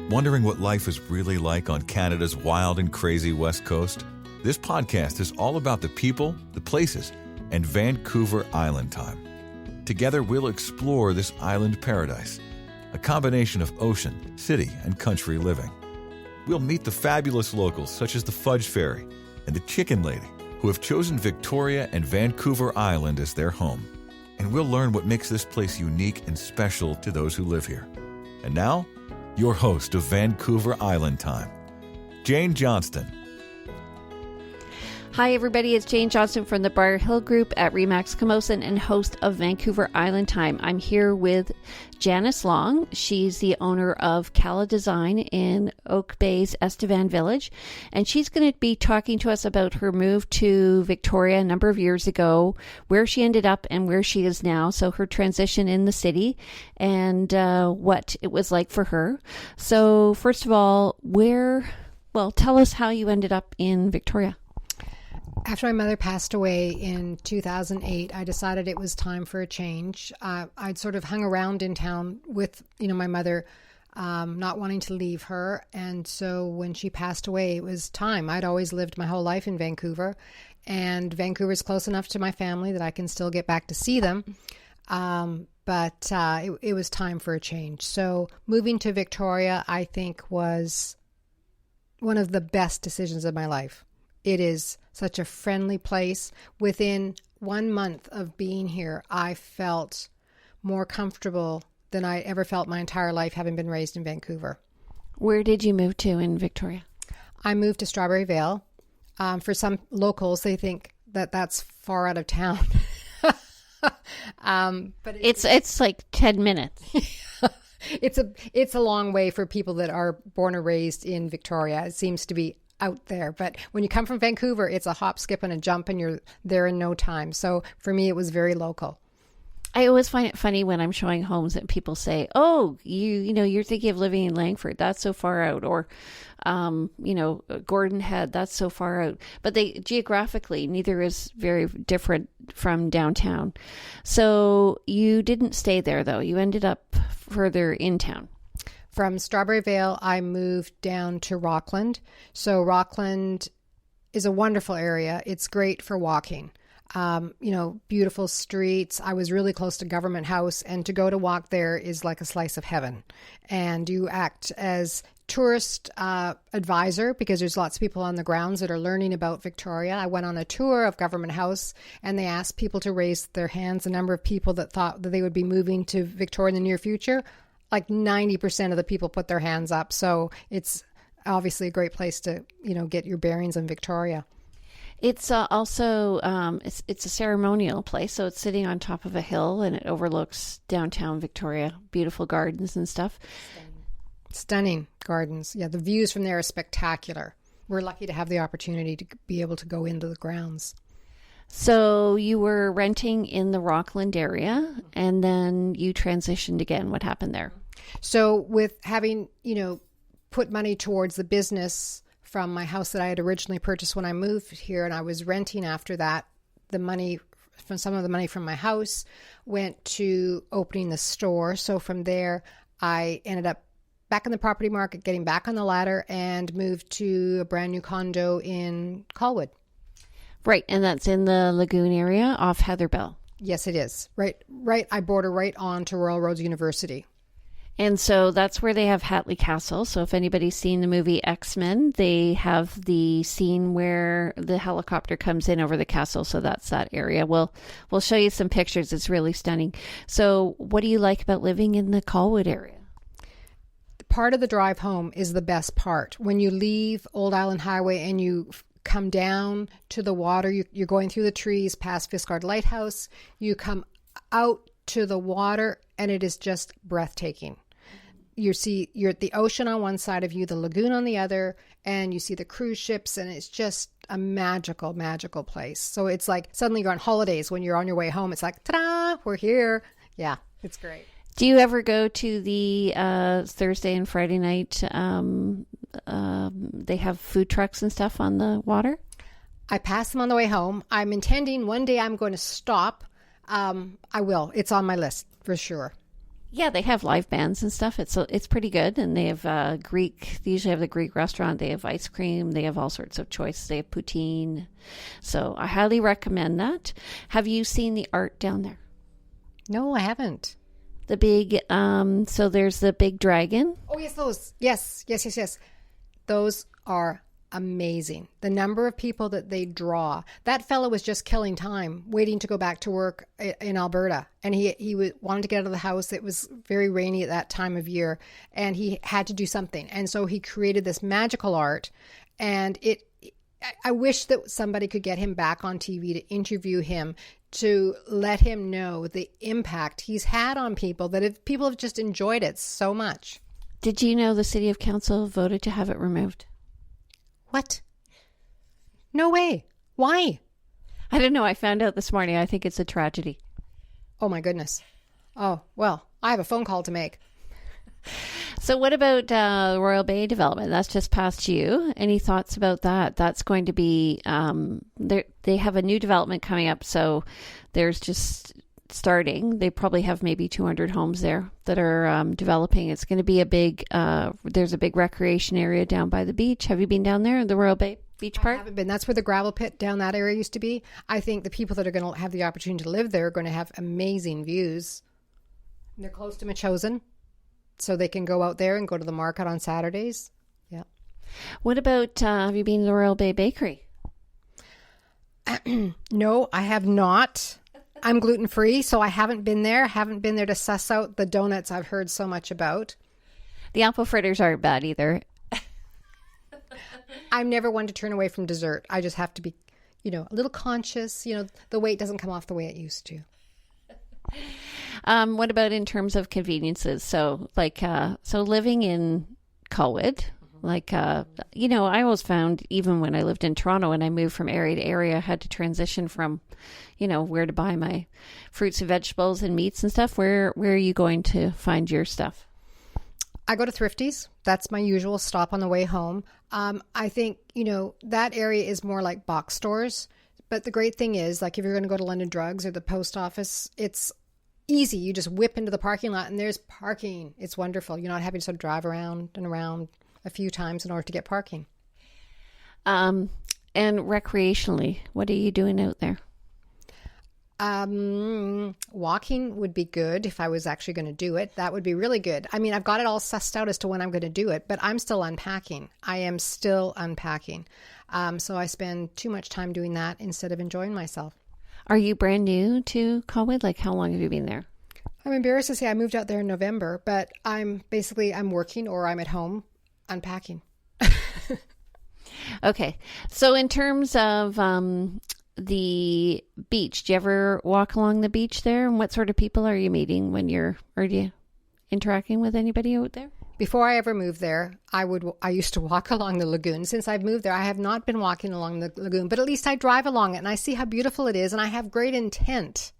Wondering what life is really like on Canada's wild and crazy West Coast? This podcast is all about the people, the places, and Vancouver Island time. Together, we'll explore this island paradise, a combination of ocean, city, and country living. We'll meet the fabulous locals such as the Fudge Fairy and the Chicken Lady, who have chosen Victoria and Vancouver Island as their home. And we'll learn what makes this place unique and special to those who live here. And now, your host of Vancouver Island Time, Jane Johnston. Hi, everybody. It's Jane Johnston from the Briar Hill Group at Remax Camosun and host of Vancouver Island Time. I'm here with Janice Long. She's the owner of Calla Design in Oak Bay's Estevan Village, and she's going to be talking to us about her move to Victoria a number of years ago, where she ended up and where she is now, so her transition in the city and what it was like for her. So first of all, tell us how you ended up in Victoria. After my mother passed away in 2008, I decided it was time for a change. I'd sort of hung around in town with, my mother, not wanting to leave her. And so when she passed away, it was time. I'd always lived my whole life in Vancouver, and Vancouver's close enough to my family that I can still get back to see them. But it was time for a change. So moving to Victoria, I think, was one of the best decisions of my life. It is such a friendly place. Within 1 month of being here, I felt more comfortable than I ever felt my entire life, having been raised in Vancouver. Where did you move to in Victoria? I moved to Strawberry Vale. For some locals, they think that that's far out of town. But it's like 10 minutes. It's a long way for people that are born or raised in Victoria. It seems to be out there, but when you come from Vancouver, it's a hop, skip, and a jump, and you're there in no time. So for me, it was very local. I always find it funny when I'm showing homes that people say, "Oh, you're thinking of living in Langford. That's so far out," or, Gordon Head. That's so far out. But they geographically, neither is very different from downtown. So you didn't stay there though. You ended up further in town. From Strawberry Vale, I moved down to Rockland. So Rockland is a wonderful area. It's great for walking. Beautiful streets. I was really close to Government House, and to go to walk there is like a slice of heaven. And you act as tourist advisor because there's lots of people on the grounds that are learning about Victoria. I went on a tour of Government House, and they asked people to raise their hands. The number of people that thought that they would be moving to Victoria in the near future, like 90% of the people put their hands up. So it's obviously a great place to, get your bearings in Victoria. It's also, it's a ceremonial place. So it's sitting on top of a hill and it overlooks downtown Victoria, beautiful gardens and stuff. Stunning gardens. Yeah, the views from there are spectacular. We're lucky to have the opportunity to be able to go into the grounds. So you were renting in the Rockland area, and then you transitioned again. What happened there? So with having, put money towards the business from my house that I had originally purchased when I moved here, and I was renting after that, some of the money from my house went to opening the store. So from there, I ended up back in the property market, getting back on the ladder, and moved to a brand new condo in Colwood. Right, and that's in the Lagoon area off Heatherbell. Yes, it is. Right. I border right on to Royal Roads University. And so that's where they have Hatley Castle. So if anybody's seen the movie X-Men, they have the scene where the helicopter comes in over the castle. So that's that area. We'll show you some pictures. It's really stunning. So what do you like about living in the Colwood area? Part of the drive home is the best part. When you leave Old Island Highway and you come down to the water, you're going through the trees past Fiskard Lighthouse, you come out to the water, and it is just breathtaking. You're at the ocean on one side of you, the lagoon on the other, and you see the cruise ships, and it's just a magical, magical place. So it's like suddenly you're on holidays. When you're on your way home, it's like, ta-da, we're here. Yeah, it's great. Do you ever go to the Thursday and Friday night? They have food trucks and stuff on the water? I pass them on the way home. I'm intending one day I'm going to stop. I will. It's on my list for sure. Yeah, they have live bands and stuff. It's pretty good, and they have Greek. They usually have the Greek restaurant. They have ice cream. They have all sorts of choices. They have poutine. So I highly recommend that. Have you seen the art down there? No, I haven't. The big so there's the big dragon. Oh yes, those. Yes. Those are amazing. The number of people that they draw. That fellow was just killing time waiting to go back to work in Alberta, and he wanted to get out of the house. It was very rainy at that time of year, and he had to do something, and so he created this magical art. And I wish that somebody could get him back on TV to interview him, to let him know the impact he's had on people, that people have just enjoyed it so much. Did you know the City of Council voted to have it removed? What? No way. Why? I don't know. I found out this morning. I think it's a tragedy. Oh, my goodness. Oh, well, I have a phone call to make. So what about the Royal Bay development? That's just past you. Any thoughts about that? That's going to be, they have a new development coming up. So there's just starting. They probably have maybe 200 homes there that are developing. It's going to be a big, there's a big recreation area down by the beach. Have you been down there, the Royal Bay Beach Park? I haven't been. That's where the gravel pit down that area used to be. I think the people that are going to have the opportunity to live there are going to have amazing views. And they're close to Machosen, so they can go out there and go to the market on Saturdays. Yeah. What about, have you been to the Royal Bay Bakery? No, I have not. I'm gluten-free, so I haven't been there. Haven't been there to suss out the donuts I've heard so much about. The apple fritters aren't bad either. I'm never one to turn away from dessert. I just have to be, a little conscious. The weight doesn't come off the way it used to. What about in terms of conveniences? So, living in Colwood, I always found, even when I lived in Toronto and I moved from area to area, I had to transition from, where to buy my fruits and vegetables and meats and stuff. Where are you going to find your stuff? I go to Thrifty's. That's my usual stop on the way home. I think, that area is more like box stores. But the great thing is, if you're going to go to London Drugs or the post office, it's easy. You just whip into the parking lot and there's parking. It's wonderful. You're not having to sort of drive around and around a few times in order to get parking. And recreationally, what are you doing out there? Walking would be good if I was actually going to do it. That would be really good. I mean, I've got it all sussed out as to when I'm going to do it, but I'm still unpacking. I am still unpacking. So I spend too much time doing that instead of enjoying myself. Are you brand new to Colwood? How long have you been there? I'm embarrassed to say I moved out there in November, but I'm working or I'm at home unpacking. Okay. So in terms of the beach, do you ever walk along the beach there? And what sort of people are you meeting are you interacting with anybody out there? Before I ever moved there, I used to walk along the lagoon. Since I've moved there, I have not been walking along the lagoon, but at least I drive along it and I see how beautiful it is, and I have great intent.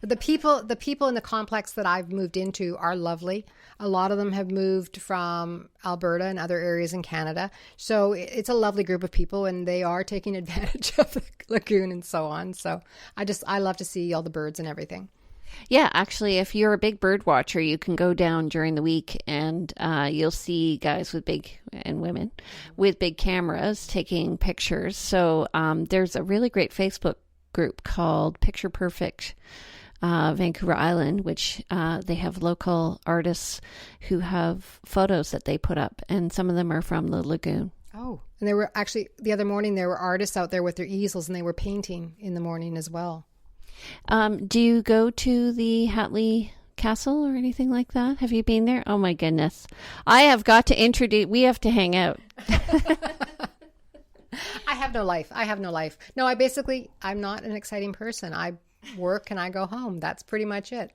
The people in the complex that I've moved into are lovely. A lot of them have moved from Alberta and other areas in Canada. So it's a lovely group of people, and they are taking advantage of the lagoon and so on. So I love to see all the birds and everything. Yeah, actually, if you're a big bird watcher, you can go down during the week and you'll see guys and women with big cameras taking pictures. So there's a really great Facebook group called Picture Perfect Vancouver Island, which they have local artists who have photos that they put up, and some of them are from the lagoon. Oh, and there were actually, the other morning, there were artists out there with their easels, and they were painting in the morning as well. Do you go to the Hatley Castle or anything like that? Have you been there? Oh my goodness. I have got to introduce, we have to hang out. I have no life. No, I'm not an exciting person. I work and I go home. That's pretty much it.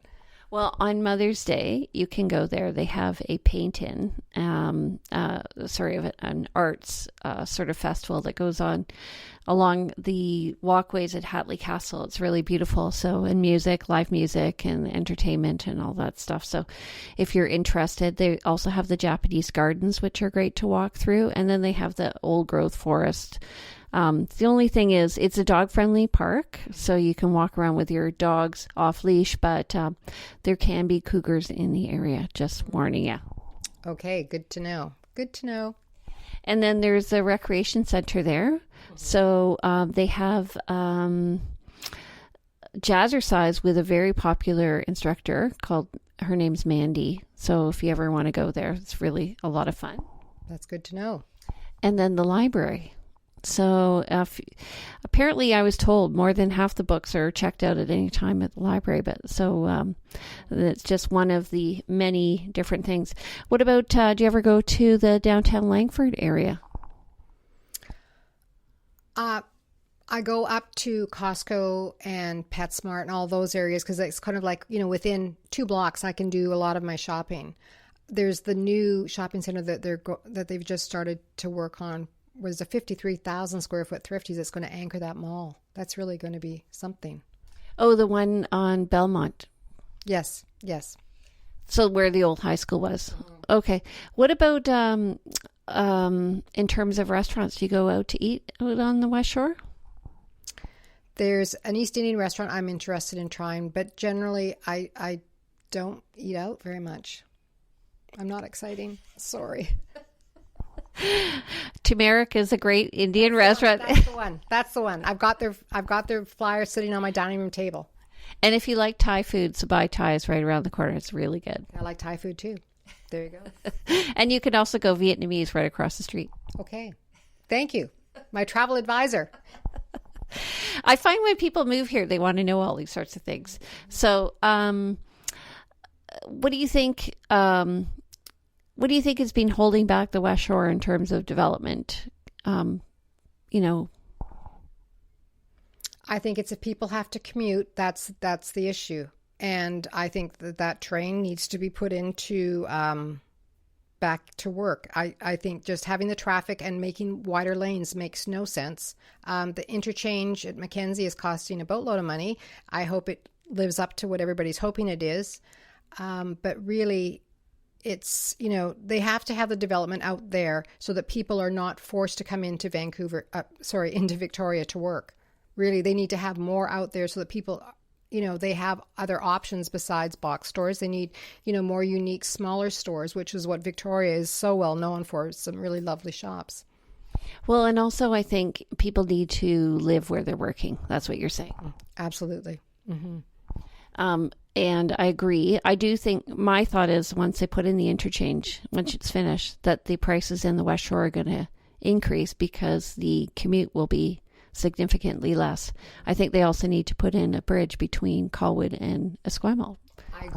Well, on Mother's Day, you can go there. They have a paint-in, an arts sort of festival that goes on along the walkways at Hatley Castle. It's really beautiful. So, and music, live music and entertainment and all that stuff. So if you're interested, they also have the Japanese gardens, which are great to walk through. And then they have the old growth forest The only thing is it's a dog-friendly park, so you can walk around with your dogs off leash, but there can be cougars in the area. Just warning you. Okay, good to know. Good to know. And then there's a recreation center there. So they have jazzercise with a very popular instructor her name's Mandy. So if you ever want to go there, it's really a lot of fun. That's good to know. And then the library. So apparently I was told more than half the books are checked out at any time at the library. But so that's just one of the many different things. What about, do you ever go to the downtown Langford area? I go up to Costco and PetSmart and all those areas because it's kind of like, within 2 blocks I can do a lot of my shopping. There's the new shopping center that they've just started to work on. Was a 53,000 square foot Thrifties that's going to anchor that mall. That's really going to be something. Oh, the one on Belmont. Yes. So where the old high school was. Okay. What about in terms of restaurants? Do you go out to eat out on the West Shore? There's an East Indian restaurant I'm interested in trying, but generally I don't eat out very much. I'm not exciting. Sorry. Turmeric is a great Indian restaurant. That's the one. I've got their flyer sitting on my dining room table. And if you like Thai food, Sabai Thai is right around the corner. It's really good. I like Thai food too. There you go. And you can also go Vietnamese right across the street. Okay. Thank you. My travel advisor. I find when people move here, they want to know all these sorts of things. So, what do you think? What do you think has been holding back the West Shore in terms of development? I think it's if people have to commute. That's the issue, and I think that train needs to be put into back to work. I think just having the traffic and making wider lanes makes no sense. The interchange at Mackenzie is costing a boatload of money. I hope it lives up to what everybody's hoping it is, but really. It's, they have to have the development out there so that people are not forced to come into into Victoria to work. Really, they need to have more out there so that people, they have other options besides box stores. They need, more unique, smaller stores, which is what Victoria is so well known for, some really lovely shops. Well, and also I think people need to live where they're working. That's what you're saying. Absolutely. Mm-hmm. And I agree. I do think my thought is once they put in the interchange, once it's finished, that the prices in the West Shore are going to increase because the commute will be significantly less. I think they also need to put in a bridge between Colwood and Esquimalt. I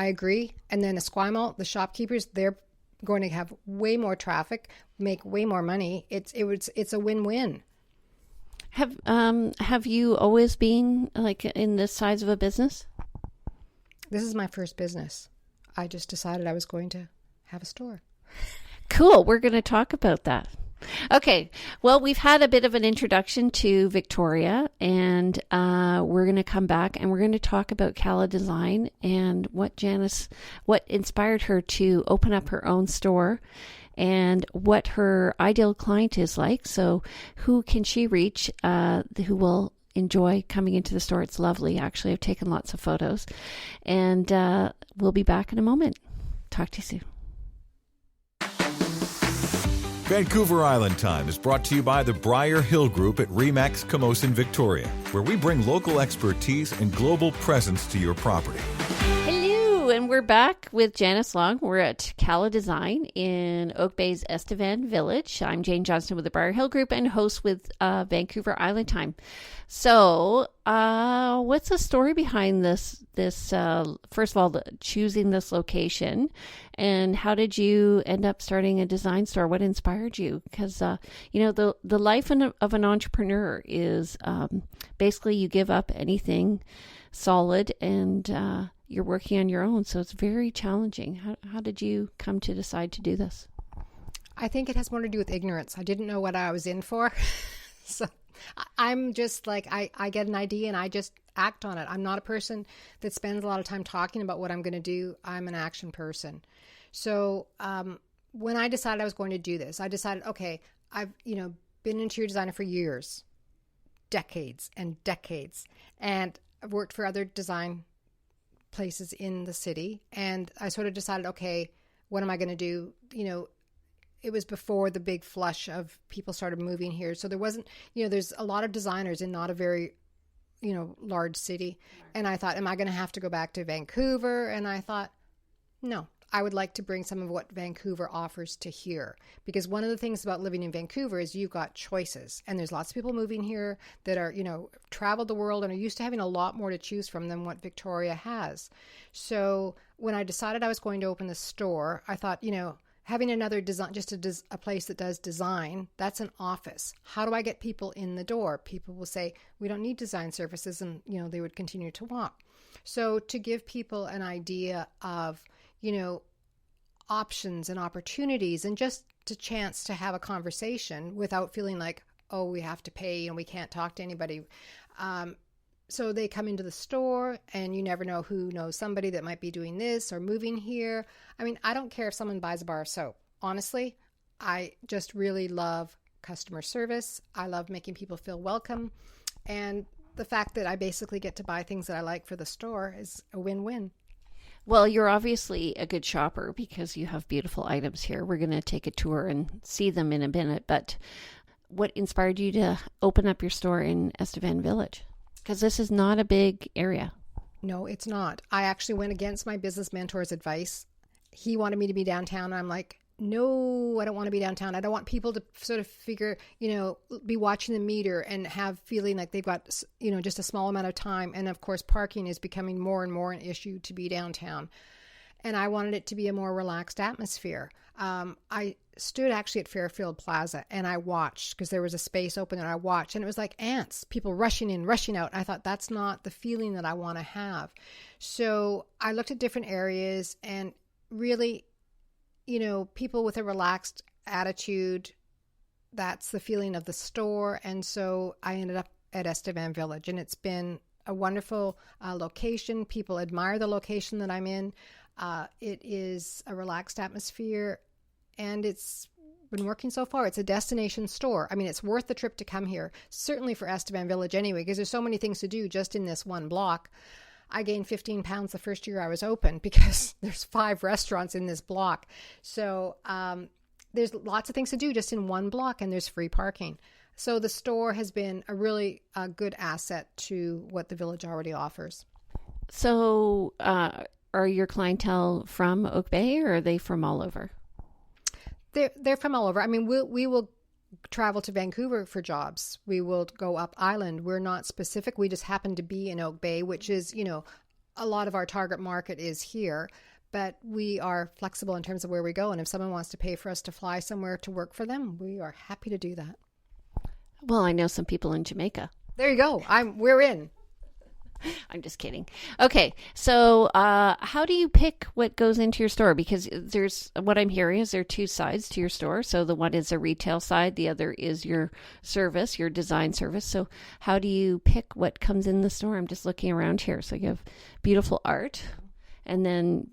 agree. And then Esquimalt, the shopkeepers, they're going to have way more traffic, make way more money. It's a win-win. Have you always been like in this size of a business? This is my first business. I just decided I was going to have a store. Cool. We're going to talk about that. Okay. Well, we've had a bit of an introduction to Victoria, and we're going to come back and we're going to talk about Calla Design and what inspired her to open up her own store and what her ideal client is like. So who can she reach who will enjoy coming into the store? It's lovely. Actually, I've taken lots of photos. And we'll be back in a moment. Talk to you soon. Vancouver Island Time is brought to you by the Briar Hill Group at RE/MAX Camosun, Victoria, where we bring local expertise and global presence to your property. Hello, and we're back with Janice Long. We're at Calla Design in Oak Bay's Estevan Village. I'm Jane Johnston with the Briar Hill Group and host with Vancouver Island Time. So, what's the story behind this, first of all, choosing this location, and how did you end up starting a design store? What inspired you? Because, the life of an entrepreneur is basically you give up anything solid and you're working on your own. So it's very challenging. How did you come to decide to do this? I think it has more to do with ignorance. I didn't know what I was in for. So I'm just like, I get an idea and I just act on it. I'm not a person that spends a lot of time talking about what I'm going to do. I'm an action person. So when I decided I was going to do this, I decided, okay, I've, been an interior designer for years, decades and decades. And I've worked for other design places in the city. And I sort of decided, okay, what am I going to do? It was before the big flush of people started moving here. So there wasn't, there's a lot of designers in not a very, large city. And I thought, am I going to have to go back to Vancouver? And I thought, no, I would like to bring some of what Vancouver offers to here. Because one of the things about living in Vancouver is you've got choices. And there's lots of people moving here that are, traveled the world and are used to having a lot more to choose from than what Victoria has. So when I decided I was going to open the store, I thought, having another design, just a place that does design, that's an office. How do I get people in the door? People will say, we don't need design services, and, they would continue to walk. So to give people an idea of, options and opportunities, and just a chance to have a conversation without feeling like, oh, we have to pay and we can't talk to anybody. So they come into the store, and you never know who knows somebody that might be doing this or moving here. I mean, I don't care if someone buys a bar of soap. Honestly, I just really love customer service. I love making people feel welcome. And the fact that I basically get to buy things that I like for the store is a win-win. Well, you're obviously a good shopper because you have beautiful items here. We're going to take a tour and see them in a minute. But what inspired you to open up your store in Estevan Village? Because this is not a big area. No, it's not. I actually went against my business mentor's advice. He wanted me to be downtown. And I'm like, no, I don't want to be downtown. I don't want people to sort of figure, be watching the meter and have feeling like they've got, just a small amount of time. And of course, parking is becoming more and more an issue to be downtown. And I wanted it to be a more relaxed atmosphere. I stood actually at Fairfield Plaza and I watched, because there was a space open, and I watched, and it was like ants, people rushing in, rushing out. I thought, that's not the feeling that I want to have. So I looked at different areas, and really, people with a relaxed attitude, that's the feeling of the store. And so I ended up at Estevan Village, and it's been a wonderful location. People admire the location that I'm in. It is a relaxed atmosphere, and it's been working so far. It's a destination store. I mean, it's worth the trip to come here, certainly for Estevan Village anyway, because there's so many things to do just in this one block. I gained 15 pounds the first year I was open because there's 5 restaurants in this block. So there's lots of things to do just in one block, and there's free parking. So the store has been a really good asset to what the village already offers. So are your clientele from Oak Bay, or are they from all over? They're from all over. I mean, we will travel to Vancouver for jobs. We will go up island. We're not specific. We just happen to be in Oak Bay, which is, a lot of our target market is here. But we are flexible in terms of where we go. And if someone wants to pay for us to fly somewhere to work for them, we are happy to do that. Well, I know some people in Jamaica. There you go. We're in. I'm just kidding. Okay, so how do you pick what goes into your store? Because what I'm hearing is there are 2 sides to your store. So the one is a retail side, the other is your service, your design service. So how do you pick what comes in the store? I'm just looking around here. So you have beautiful art, and then,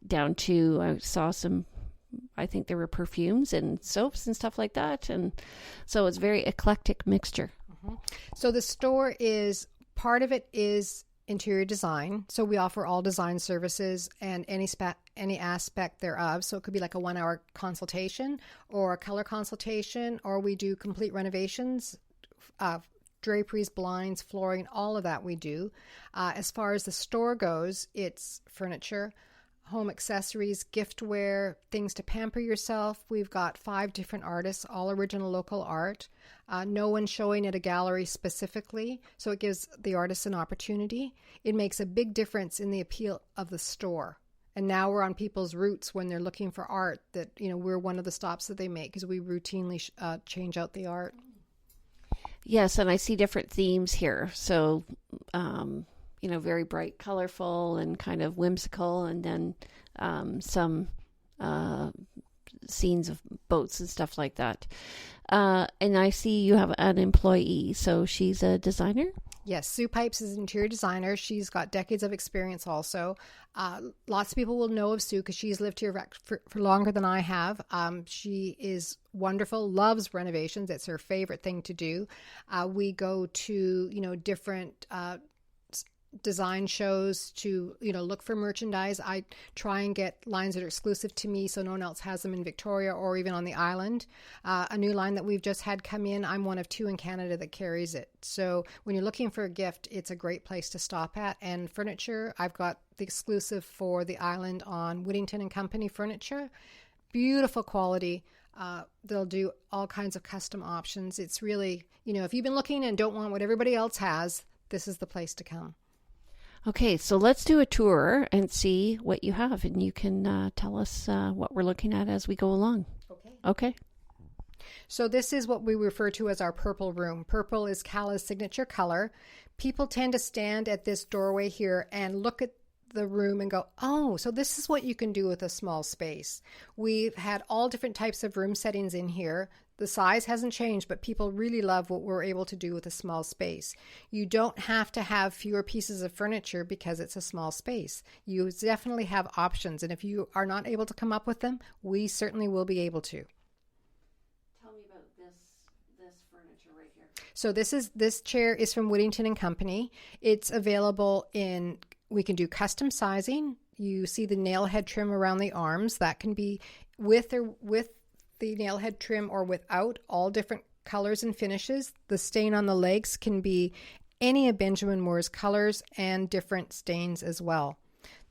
down to, I saw some, I think there were perfumes and soaps and stuff like that. And so it's very eclectic mixture. Mm-hmm. So the store is... part of it is interior design. So we offer all design services and any aspect thereof. So it could be like a 1-hour consultation or a color consultation, or we do complete renovations, draperies, blinds, flooring, all of that we do. As far as the store goes, it's furniture, home accessories, giftware, things to pamper yourself. We've got 5 different artists, all original local art. No one showing at a gallery specifically, so it gives the artists an opportunity. It makes a big difference in the appeal of the store. And now we're on people's routes when they're looking for art, that, we're one of the stops that they make, because we routinely change out the art. Yes, and I see different themes here. So, very bright, colorful, and kind of whimsical, and then some scenes of boats and stuff like that. And I see you have an employee, so she's a designer? Yes, Sue Pipes is an interior designer. She's got decades of experience also. Lots of people will know of Sue because she's lived here for longer than I have. She is wonderful, loves renovations. It's her favorite thing to do. We go to, different design shows to look for merchandise. I try and get lines that are exclusive to me so no one else has them in Victoria or even on the island. A new line that we've just had come in, I'm one of 2 in Canada that carries it. So when you're looking for a gift, it's a great place to stop at. And furniture, I've got the exclusive for the island on Whittington and Company furniture. Beautiful quality. They'll do all kinds of custom options. It's really, if you've been looking and don't want what everybody else has, this is the place to come. Okay, so let's do a tour and see what you have, and you can tell us what we're looking at as we go along. Okay. So this is what we refer to as our purple room. Purple is Calla's signature color. People tend to stand at this doorway here and look at the room and go, oh, so this is what you can do with a small space. We've had all different types of room settings in here. The size hasn't changed, but people really love what we're able to do with a small space. You don't have to have fewer pieces of furniture because it's a small space. You definitely have options, and if you are not able to come up with them, we certainly will be able to. Tell me about this furniture right here. So this chair is from Whittington and Company. It's available we can do custom sizing. You see the nail head trim around the arms. That can be with the nail head trim or without, all different colors and finishes. The stain on the legs can be any of Benjamin Moore's colors and different stains as well.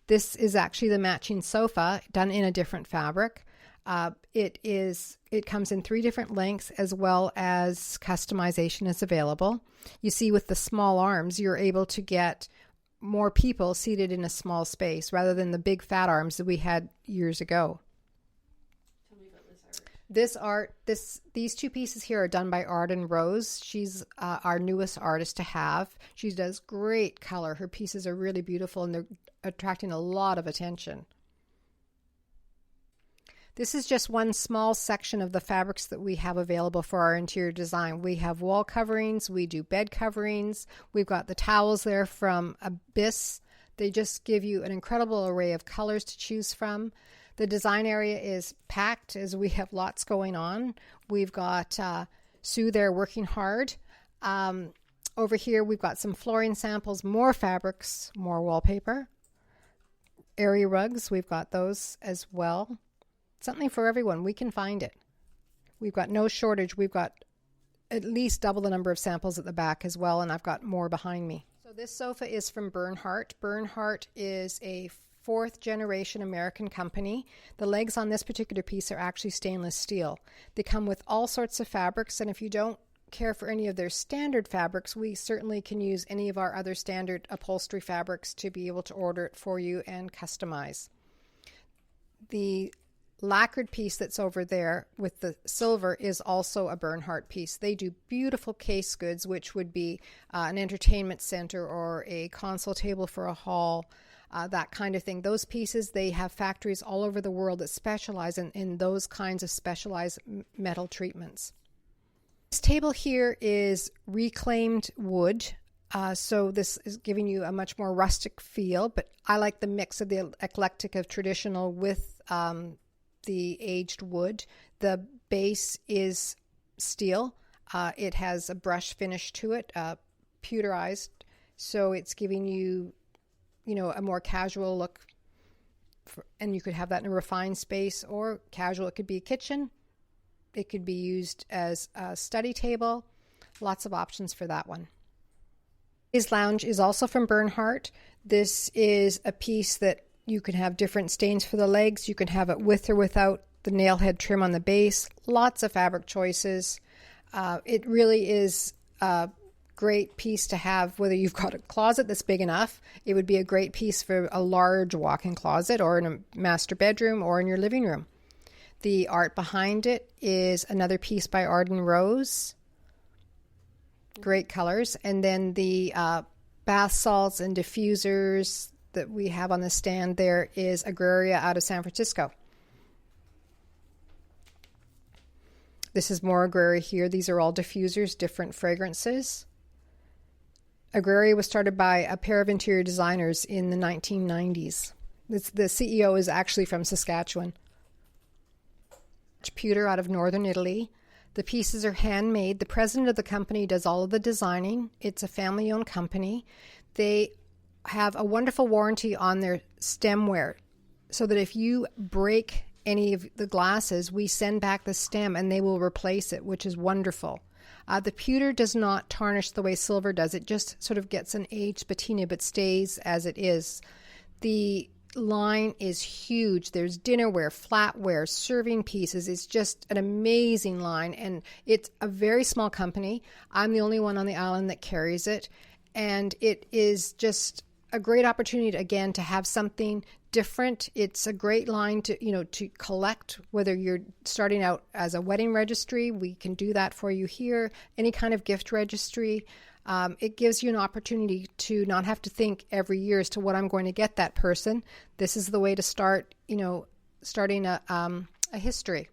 This is actually the matching sofa done in a different fabric. It comes in 3 different lengths as well as customization is available. You see with the small arms, you're able to get more people seated in a small space rather than the big fat arms that we had years ago. Tell me about this art. These 2 pieces here are done by Arden Rose. She's our newest artist to have. She does great color. Her pieces are really beautiful and they're attracting a lot of attention. This is just one small section of the fabrics that we have available for our interior design. We have wall coverings, we do bed coverings, we've got the towels there from Abyss. They just give you an incredible array of colors to choose from. The design area is packed as we have lots going on. We've got Sue there working hard. Over here we've got some flooring samples, more fabrics, more wallpaper. Area rugs, we've got those as well. Something for everyone. We can find it. We've got no shortage. We've got at least double the number of samples at the back as well, and I've got more behind me. So this sofa is from Bernhardt. Bernhardt is a 4th generation American company. The legs on this particular piece are actually stainless steel. They come with all sorts of fabrics, and if you don't care for any of their standard fabrics, we certainly can use any of our other standard upholstery fabrics to be able to order it for you and customize. The lacquered piece that's over there with the silver is also a Bernhardt piece. They do beautiful case goods, which would be an entertainment center or a console table for a hall, that kind of thing. Those pieces, they have factories all over the world that specialize in those kinds of specialized metal treatments. This table here is reclaimed wood. So this is giving you a much more rustic feel, but I like the mix of the eclectic of traditional with the aged wood. The base is steel. It has a brush finish to it, pewterized, so it's giving you, a more casual look. And you could have that in a refined space or casual. It could be a kitchen. It could be used as a study table. Lots of options for that one. His lounge is also from Bernhardt. This is a piece that you can have different stains for the legs. You can have it with or without the nail head trim on the base. Lots of fabric choices. It really is a great piece to have, whether you've got a closet that's big enough. It would be a great piece for a large walk-in closet or in a master bedroom or in your living room. The art behind it is another piece by Arden Rose. Great colors. And then the bath salts and diffusers that we have on the stand there is Agraria out of San Francisco. This is more Agraria here. These are all diffusers, different fragrances. Agraria was started by a pair of interior designers in the 1990s. The CEO is actually from Saskatchewan. Pewter out of northern Italy. The pieces are handmade. The president of the company does all of the designing. It's a family-owned company. They have a wonderful warranty on their stemware, so that if you break any of the glasses, we send back the stem and they will replace it, which is wonderful. The pewter does not tarnish the way silver does. It just sort of gets an aged patina but stays as it is. The line is huge. There's dinnerware, flatware, serving pieces. It's just an amazing line, and it's a very small company. I'm the only one on the island that carries it, and it is just a great opportunity, again, to have something different. It's a great line to collect, whether you're starting out as a wedding registry, we can do that for you here, any kind of gift registry. It gives you an opportunity to not have to think every year as to what I'm going to get that person. This is the way to start, starting a history.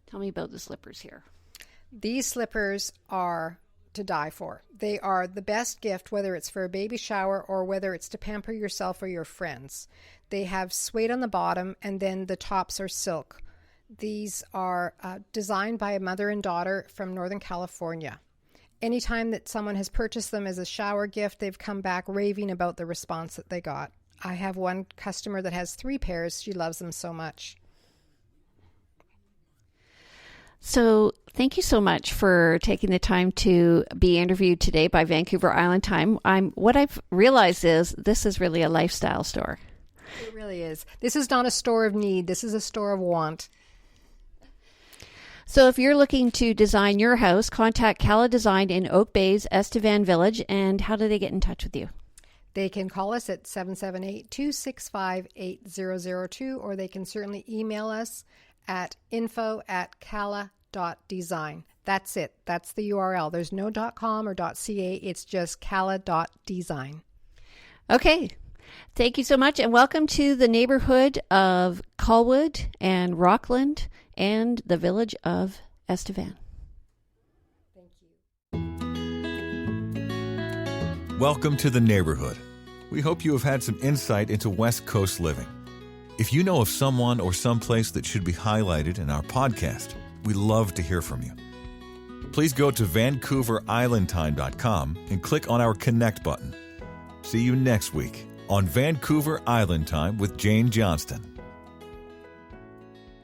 Tell me about the slippers here. These slippers are to die for. They are the best gift, whether it's for a baby shower or whether it's to pamper yourself or your friends. They have suede on the bottom, and then the tops are silk. These are designed by a mother and daughter from Northern California. Anytime that someone has purchased them as a shower gift, they've come back raving about the response that they got. I have one customer that has 3 pairs. She loves them so much. So thank you so much for taking the time to be interviewed today by Vancouver Island Time. What I've realized is this is really a lifestyle store. It really is. This is not a store of need. This is a store of want. So if you're looking to design your house, contact Calla Design in Oak Bay's Estevan Village. And how do they get in touch with you? They can call us at 778-265-8002, or they can certainly email us at info@calla.design. That's it. That's the URL. There's no .com or .ca. It's just calla.design. Okay. Thank you so much, and welcome to the neighborhood of Colwood and Rockland and the village of Estevan. Thank you. Welcome to the neighborhood. We hope you have had some insight into West Coast living. If you know of someone or someplace that should be highlighted in our podcast, we'd love to hear from you. Please go to VancouverIslandTime.com and click on our Connect button. See you next week on Vancouver Island Time with Jane Johnston.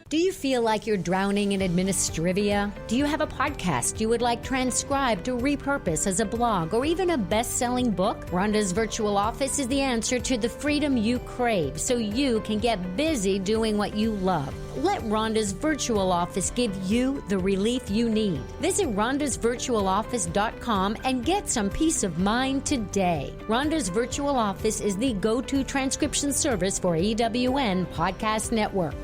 Do you feel like you're drowning in administrivia? Do you have a podcast you would like transcribed to repurpose as a blog or even a best-selling book? Rhonda's Virtual Office is the answer to the freedom you crave so you can get busy doing what you love. Let Rhonda's Virtual Office give you the relief you need. Visit rhondasvirtualoffice.com and get some peace of mind today. Rhonda's Virtual Office is the go-to transcription service for EWN Podcast Network.